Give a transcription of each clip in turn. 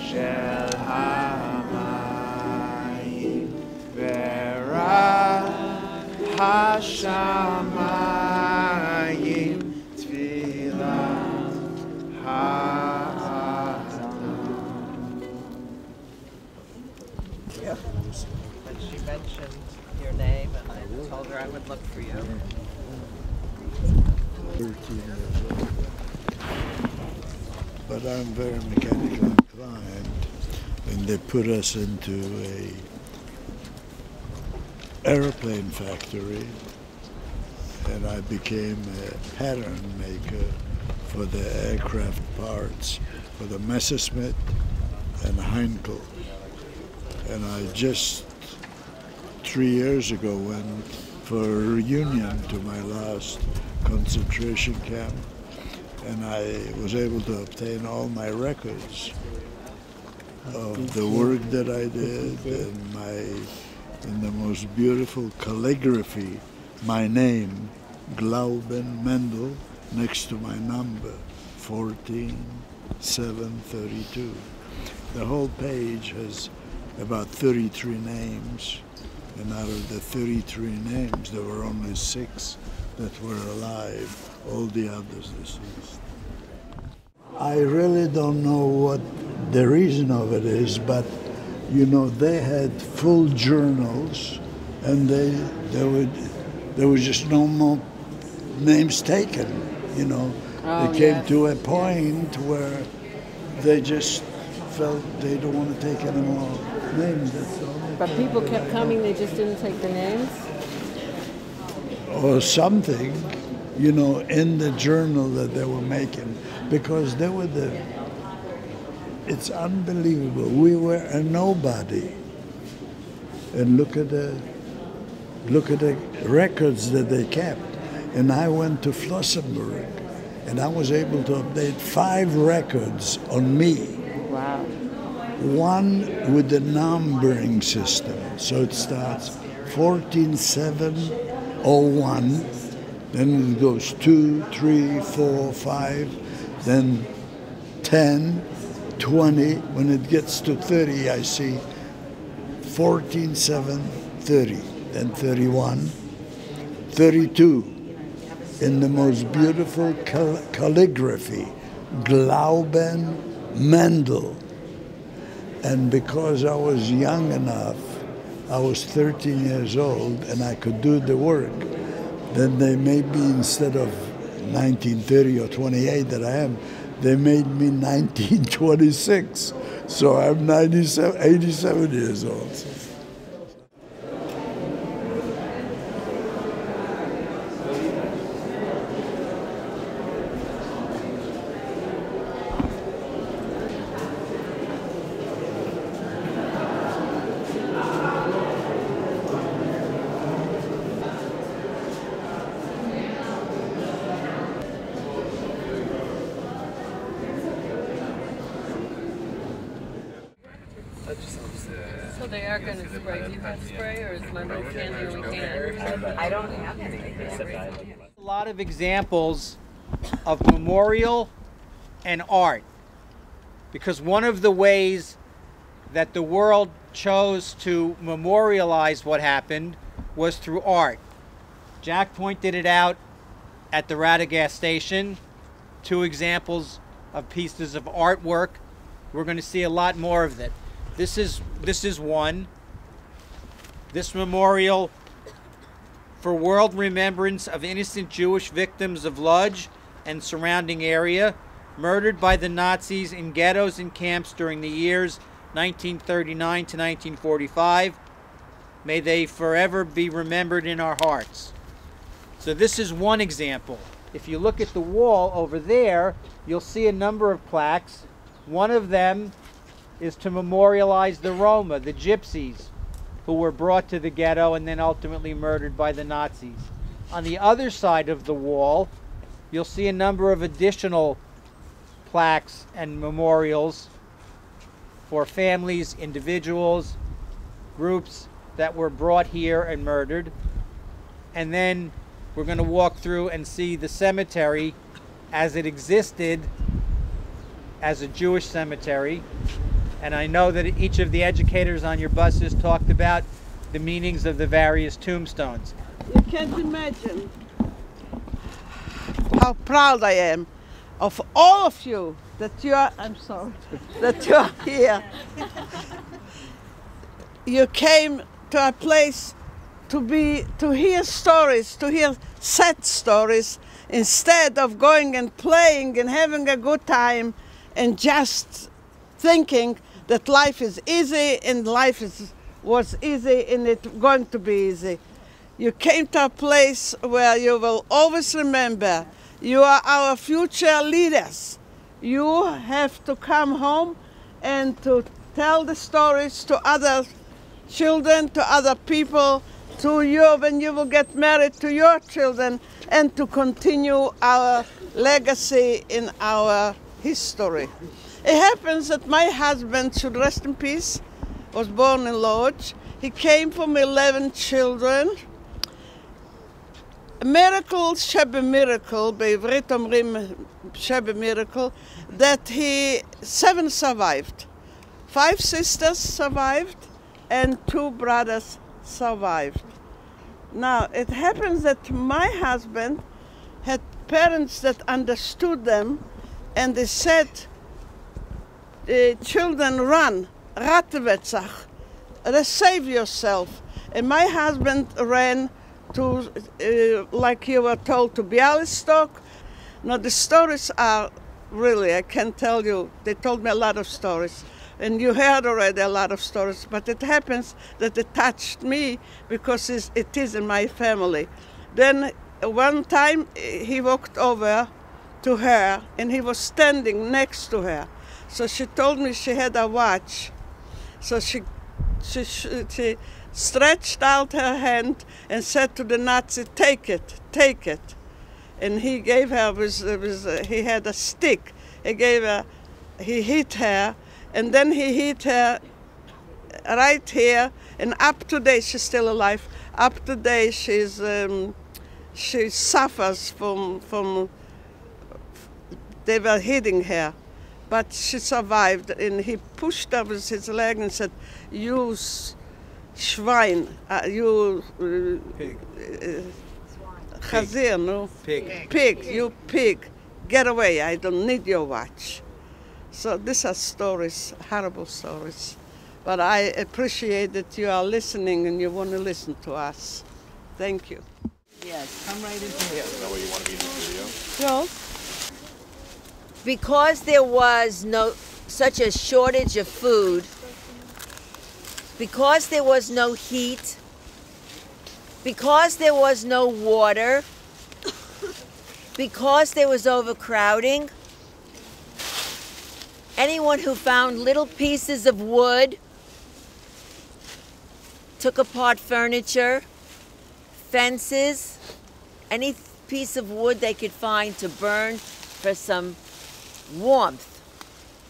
shel hamayim ve'rach hashamayim tfilat But she mentioned your name, and I told her I would look for you. 13 years old. But I'm very mechanically inclined, and they put us into a airplane factory, and I became a pattern maker for the aircraft parts for the Messerschmitt and Heinkel. And I just 3 years ago went for a reunion to my last concentration camp, and I was able to obtain all my records of the work that I did and in the most beautiful calligraphy, my name, Glauben Mendel, next to my number, 14732. The whole page has about 33 names, and out of the 33 names, there were only 6 that were alive, all the others deceased. I really don't know what the reason of it is, but you know, they had full journals, and there was just no more names taken, you know. Oh, it came to a point where they just felt they don't want to take any more names, that's all. But people kept coming, they just didn't take the names? Or something, you know, in the journal that they were making, because they were it's unbelievable. We were a nobody. And look at the records that they kept. And I went to Flossenburg, and I was able to update 5 records on me. Wow. One with the numbering system. So it starts 14701, then it goes 2, 3, 4, 5, then 10, 20. When it gets to 30, I see 14730, then 31, 32, in the most beautiful calligraphy, Glauben Mendel. And because I was young enough, I was 13 years old, and I could do the work, then they made me, instead of 1930 or 28 that I am, they made me 1926. So I'm 87 years old. So they are going to spray. Do you have spray, or is my little can the only can? I don't have any. A lot of examples of memorial and art, because one of the ways that the world chose to memorialize what happened was through art. Jack pointed it out at the Radagast station, 2 examples of pieces of artwork. We're going to see a lot more of that. This is one. This memorial for world remembrance of innocent Jewish victims of Lodz and surrounding area, murdered by the Nazis in ghettos and camps during the years 1939 to 1945. May they forever be remembered in our hearts. So this is one example. If you look at the wall over there, you'll see a number of plaques. One of them is to memorialize the Roma, the gypsies, who were brought to the ghetto and then ultimately murdered by the Nazis. On the other side of the wall, you'll see a number of additional plaques and memorials for families, individuals, groups that were brought here and murdered. And then we're going to walk through and see the cemetery as it existed as a Jewish cemetery, and I know that each of the educators on your buses talked about the meanings of the various tombstones. You can't imagine how proud I am of all of you that you are, I'm sorry, that you are here. You came to a place to hear stories, to hear sad stories, instead of going and playing and having a good time and just thinking that life is easy and was easy and it's going to be easy. You came to a place where you will always remember you are our future leaders. You have to come home and to tell the stories to other children, to other people, to you when you will get married, to your children, and to continue our legacy in our history. It happens that my husband, should rest in peace, was born in Lodz. He came from 11 children. A miracle, shebe miracle, בעברית אומרים shebe miracle, that 7 survived. 5 sisters survived and 2 brothers survived. Now, it happens that my husband had parents that understood them, and they said, children, run, ratvetzach, save yourself. And my husband ran to, like you were told, to Bialystok. Now, the stories are really, I can tell you, they told me a lot of stories. And you heard already a lot of stories, but it happens that it touched me because it is in my family. Then one time he walked over to her and he was standing next to her. So she told me she had a watch. So she stretched out her hand and said to the Nazi, take it, take it. And he gave her, he had a stick. He hit her. And then he hit her right here, and up to date, she's still alive. Up to date, she suffers from they were hitting her, but she survived. And he pushed her with his leg and said, "You Schwein, you Chazir, no? Pig, you pig, get away! I don't need your watch." So these are stories, horrible stories. But I appreciate that you are listening and you want to listen to us. Thank you. Yes, come right into here. Is that where you want to be in this video? No? Because there was such a shortage of food, because there was no heat, because there was no water, because there was overcrowding, anyone who found little pieces of wood, took apart furniture, fences, any piece of wood they could find to burn for some warmth.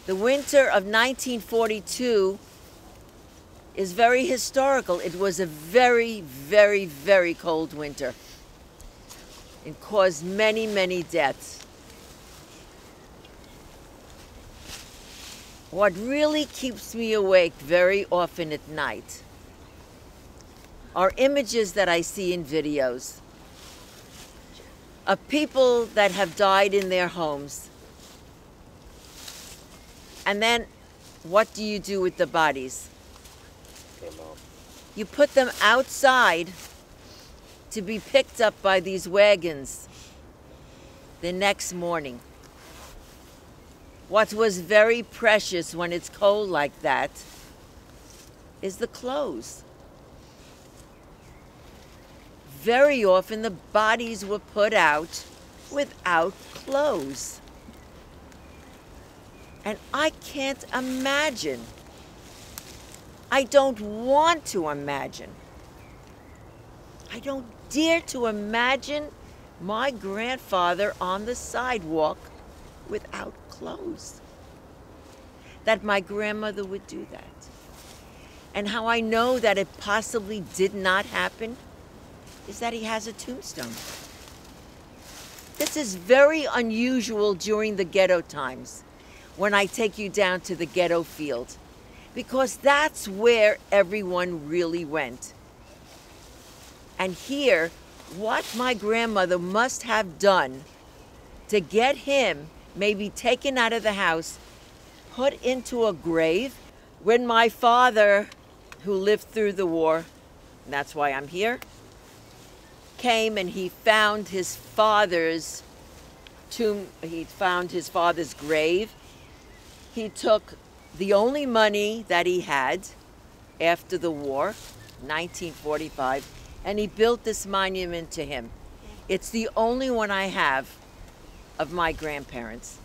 The winter of 1942 is very historical. It was a very, very, very cold winter. It caused many, many deaths. What really keeps me awake very often at night are images that I see in videos of people that have died in their homes. And then what do you do with the bodies? You put them outside to be picked up by these wagons the next morning. What was very precious when it's cold like that is the clothes. Very often the bodies were put out without clothes. And I can't imagine. I don't want to imagine. I don't dare to imagine my grandfather on the sidewalk without clothes. That my grandmother would do that. And how I know that it possibly did not happen is that he has a tombstone. This is very unusual during the ghetto times, when I take you down to the ghetto field, because that's where everyone really went. And here, what my grandmother must have done to get him maybe taken out of the house, put into a grave. When my father, who lived through the war, and that's why I'm here, came and he found his father's tomb, he found his father's grave. He took the only money that he had after the war, 1945, and he built this monument to him. It's the only one I have of my grandparents.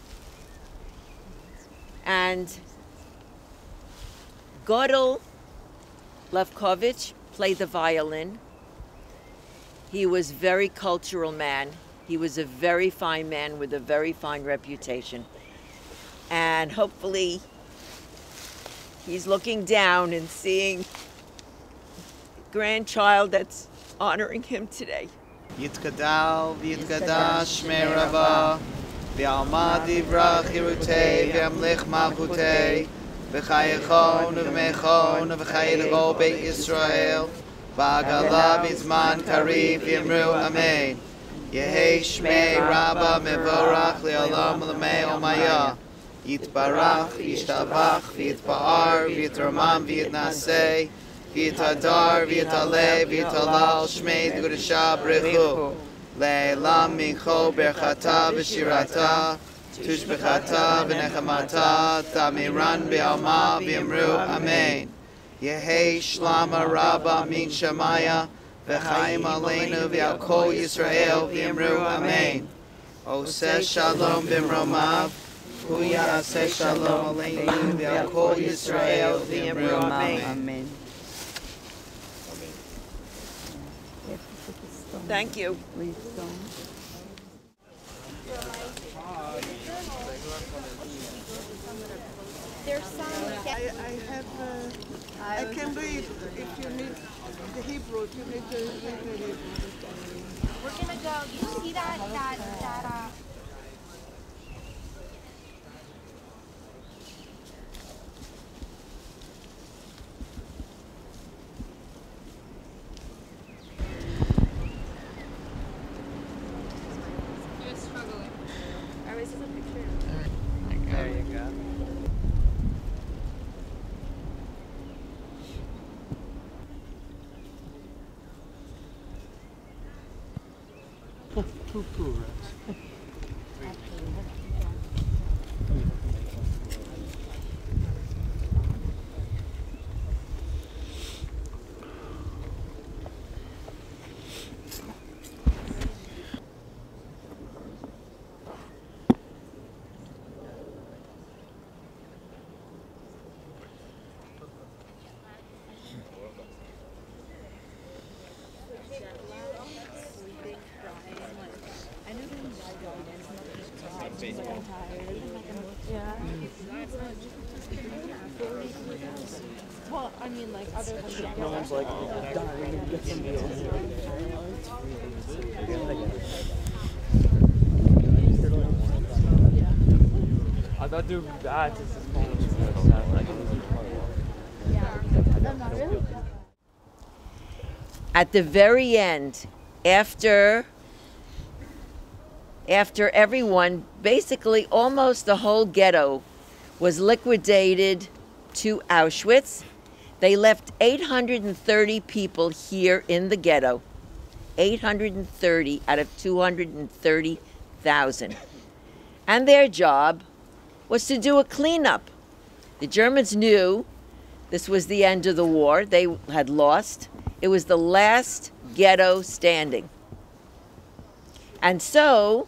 And Godel Levkovich played the violin. He was a very cultural man. He was a very fine man with a very fine reputation. And hopefully he's looking down and seeing the grandchild that's honoring him today. Yitkadal v'yitkadash shmei Rava v'alma divrach hirutei v'amlich malchutei v'chayechon v'mechon v'chayedro beit Yisrael v'agala v'zman kariv v'yamru amen. Yehei shmei Rabba mevorach le'olam l'mei omaya yitbarach v'yishtabach v'yitpa'ar v'yitramam v'yitnasei v'yitadar v'yitale v'yitalal shmei d'gudasha b'rechu le'elam mincho berchata v'shirata tushbechata v'nechamata tamiran b'alma v'yamru amen. Yehei shlama rabba min shamaya v'chaim aleinu v'al kol Yisrael v'yamru amen. Oseh shalom b'mromav hu ya'aseh shalom aleinu v'al kol Yisrael v'yamru amen. Thank you. There's some. I can read if you need the Hebrew, if you need to read the Hebrew. We're gonna go. You see that. You're struggling. Or is this a picture? There you go. Well, I mean, like other than No one's like dying and get somebody else here. I thought they would be bad since this phone was At the very end, after everyone, basically almost the whole ghetto was liquidated to Auschwitz, they left 830 people here in the ghetto, 830 out of 230,000. And their job was to do a cleanup. The Germans knew this was the end of the war. They had lost. It was the last ghetto standing. And so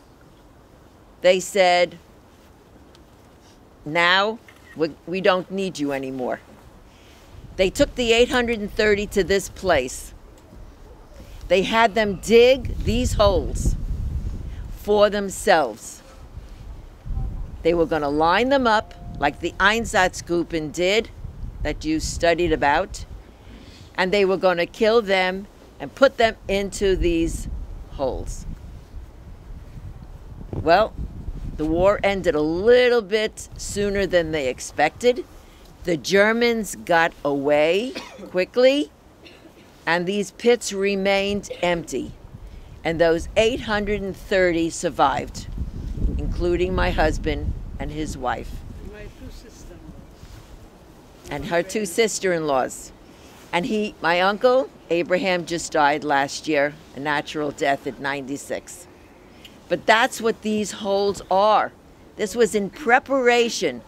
they said, now we don't need you anymore. They took the 830 to this place. They had them dig these holes for themselves. They were going to line them up like the Einsatzgruppen did that you studied about, and they were going to kill them and put them into these holes. Well, The war ended a little bit sooner than they expected. The Germans got away quickly, and these pits remained empty. And those 830 survived, including my husband and his wife. My two sisters. And her two sister-in-laws. And my uncle, Abraham, just died last year, a natural death at 96. But that's what these holes are. This was in preparation.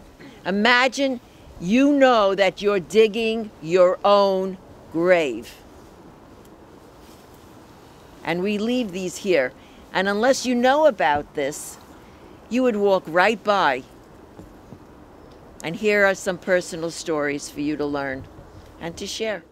Imagine you know that you're digging your own grave. And we leave these here. And unless you know about this, you would walk right by. And here are some personal stories for you to learn and to share.